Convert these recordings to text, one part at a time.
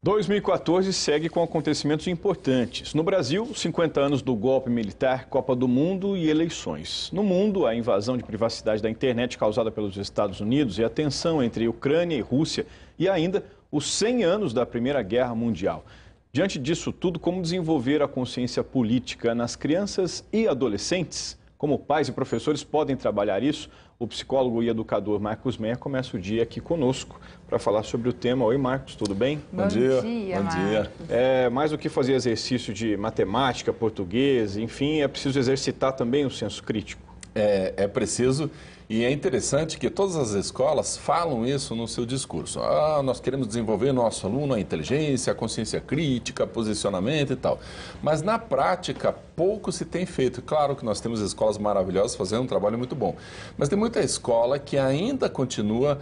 2014 segue com acontecimentos importantes. No Brasil, 50 anos do golpe militar, Copa do Mundo e eleições. No mundo, a invasão de privacidade da internet causada pelos Estados Unidos e a tensão entre Ucrânia e Rússia e ainda os 100 anos da Primeira Guerra Mundial. Diante disso tudo, como desenvolver a consciência política nas crianças e adolescentes? Como pais e professores podem trabalhar isso? O psicólogo e educador Marcos Meyer começa o dia aqui conosco para falar sobre o tema. Oi, Marcos, tudo bem? Bom dia. Bom dia. Mais do que fazer exercício de matemática, português, enfim, é preciso exercitar também o senso crítico. É preciso, e é interessante que todas as escolas falam isso no seu discurso. Nós queremos desenvolver nosso aluno a inteligência, a consciência crítica, posicionamento e tal. Mas na prática, pouco se tem feito. Claro que nós temos escolas maravilhosas fazendo um trabalho muito bom. Mas tem muita escola que ainda continua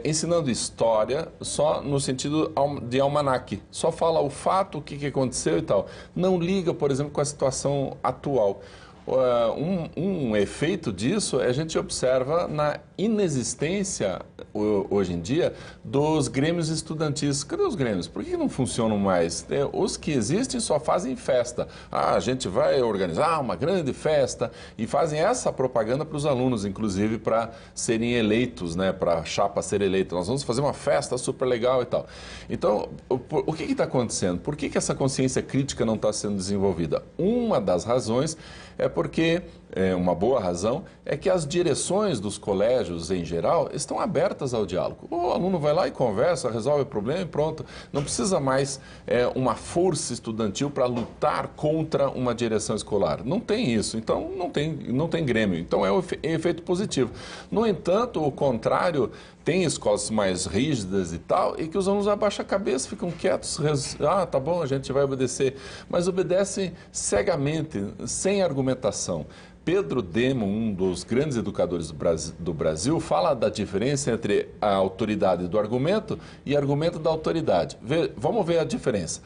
ensinando história só no sentido de almanaque. Só fala o fato, o que aconteceu e tal. Não liga, por exemplo, com a situação atual. Um efeito disso a gente observa na inexistência, hoje em dia, dos grêmios estudantis. Cadê os grêmios? Por que não funcionam mais? Os que existem só fazem festa. A gente vai organizar uma grande festa e fazem essa propaganda para os alunos, inclusive para serem eleitos, né? Para a chapa ser eleita. Nós vamos fazer uma festa super legal e tal. Então, o que está acontecendo? Por que essa consciência crítica não está sendo desenvolvida? Uma das razões é porque, uma boa razão, é que as direções dos colégios, em geral, estão abertas ao diálogo. O aluno vai lá e conversa, resolve o problema e pronto. Não precisa mais uma força estudantil para lutar contra uma direção escolar. Não tem isso, então não tem grêmio. Então é um efeito positivo. No entanto, o contrário, tem escolas mais rígidas e tal, e que os alunos abaixam a cabeça, ficam quietos, tá bom, a gente vai obedecer, mas obedecem cegamente, sem argumentação. Pedro Demo, um dos grandes educadores do Brasil, fala da diferença entre a autoridade do argumento e argumento da autoridade. Vamos ver a diferença.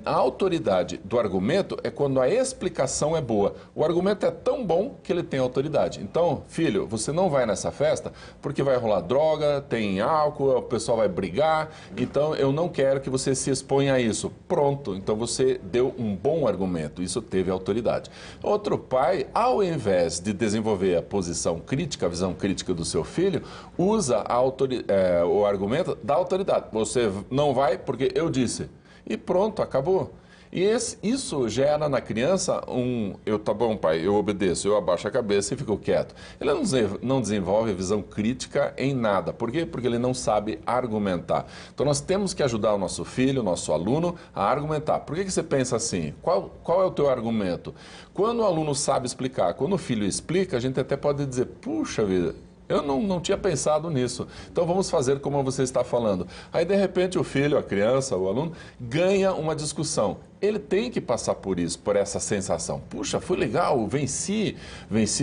A autoridade do argumento é quando a explicação é boa. O argumento é tão bom que ele tem autoridade. Então, filho, você não vai nessa festa porque vai rolar droga, tem álcool, o pessoal vai brigar, então eu não quero que você se exponha a isso. Pronto, então você deu um bom argumento, isso teve autoridade. Outro pai, ao invés de desenvolver a posição crítica, a visão crítica do seu filho, usa o argumento da autoridade. Você não vai porque eu disse. E pronto, acabou. E isso gera na criança tá bom, pai, eu obedeço, eu abaixo a cabeça e fico quieto. Ele não desenvolve visão crítica em nada. Por quê? Porque ele não sabe argumentar. Então nós temos que ajudar o nosso filho, o nosso aluno a argumentar. Por que você pensa assim? Qual é o teu argumento? Quando o aluno sabe explicar, quando o filho explica, a gente até pode dizer, puxa vida, eu não tinha pensado nisso. Então vamos fazer como você está falando. Aí de repente o filho, a criança, o aluno, ganha uma discussão. Ele tem que passar por isso, por essa sensação. Puxa, foi legal, venci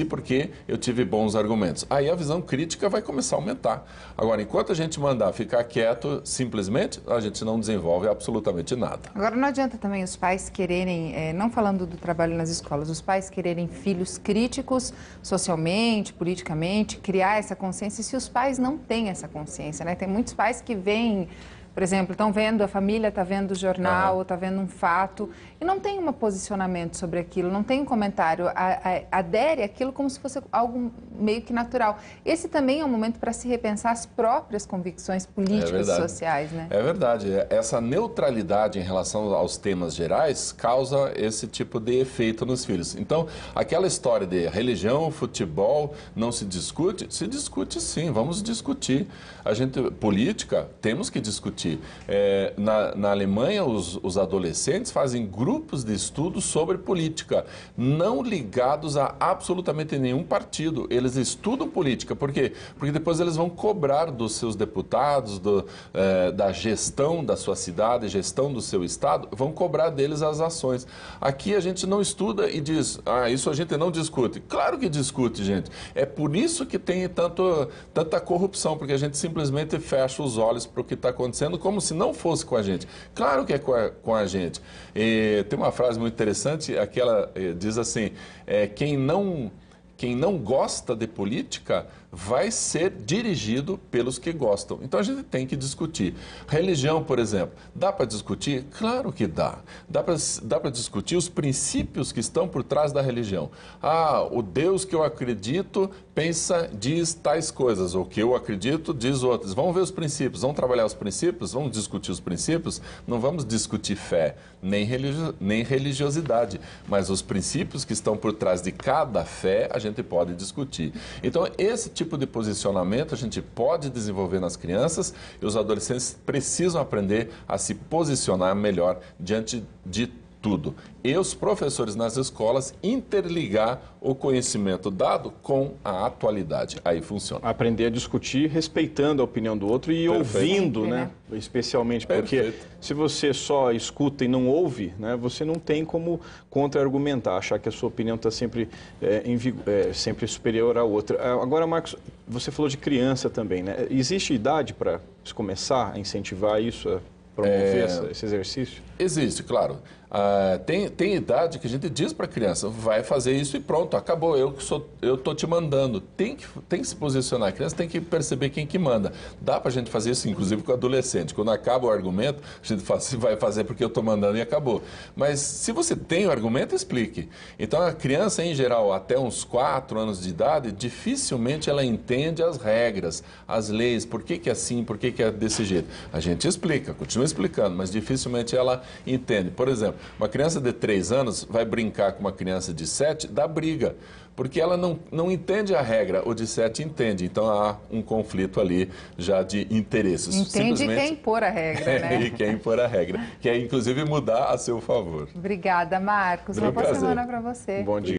porque eu tive bons argumentos. Aí a visão crítica vai começar a aumentar. Agora, enquanto a gente mandar ficar quieto, simplesmente, a gente não desenvolve absolutamente nada. Agora, não adianta também os pais quererem, não falando do trabalho nas escolas, os pais quererem filhos críticos socialmente, politicamente, criar essa consciência, se os pais não têm essa consciência, né? Tem muitos pais que veem, por exemplo, estão vendo, a família está vendo o jornal, ou está vendo um fato, e não tem um posicionamento sobre aquilo, não tem um comentário, adere àquilo como se fosse algo meio que natural. Esse também é um momento para se repensar as próprias convicções políticas e sociais, né? É verdade. Essa neutralidade em relação aos temas gerais causa esse tipo de efeito nos filhos. Então, aquela história de religião, futebol, não se discute? Se discute sim, vamos discutir. Política, temos que discutir. Na Alemanha, os adolescentes fazem grupos de estudo sobre política, não ligados a absolutamente nenhum partido. Eles estudam política. Por quê? Porque depois eles vão cobrar dos seus deputados, da gestão da sua cidade, gestão do seu estado, vão cobrar deles as ações. Aqui a gente não estuda e diz, isso a gente não discute. Claro que discute, gente. É por isso que tem tanta corrupção, porque a gente simplesmente fecha os olhos para o que está acontecendo, como se não fosse com a gente. Claro que é com a gente. Tem uma frase muito interessante, aquela diz assim, quem quem não gosta de política vai ser dirigido pelos que gostam. Então a gente tem que discutir. Religião, por exemplo, dá para discutir? Claro que dá. Dá para discutir os princípios que estão por trás da religião. Ah, o Deus que eu acredito diz tais coisas, ou que eu acredito diz outras. Vamos ver os princípios, vamos trabalhar os princípios, vamos discutir os princípios. Não vamos discutir fé, nem religiosidade, mas os princípios que estão por trás de cada fé a gente pode discutir. Então, esse tipo de posicionamento a gente pode desenvolver nas crianças e os adolescentes precisam aprender a se posicionar melhor diante de tudo. E os professores nas escolas interligar o conhecimento dado com a atualidade. Aí funciona. Aprender a discutir respeitando a opinião do outro e ouvindo, né? Especialmente porque se você só escuta e não ouve, né? Você não tem como contra-argumentar, achar que a sua opinião está sempre, sempre superior à outra. Agora, Marcos, você falou de criança também, né? Existe idade para começar a incentivar isso, a promover esse exercício? Existe, claro. Tem idade que a gente diz para a criança, vai fazer isso e pronto, acabou, eu estou te mandando. Tem que se posicionar, a criança tem que perceber quem que manda. Dá para a gente fazer isso, inclusive, com o adolescente. Quando acaba o argumento, a gente fala, vai fazer porque eu estou mandando e acabou. Mas se você tem o argumento, explique. Então, a criança, em geral, até uns 4 anos de idade, dificilmente ela entende as regras, as leis, por que é assim, por que é desse jeito. A gente explica, continua explicando, mas dificilmente ela entende. Por exemplo, uma criança de 3 anos vai brincar com uma criança de 7, dá briga, porque ela não entende a regra, o de 7 entende. Então há um conflito ali já de interesses. Entende quem impor a regra, né? E quem impor a regra, que é inclusive mudar a seu favor. Obrigada, Marcos. Uma boa semana para você. Bom dia.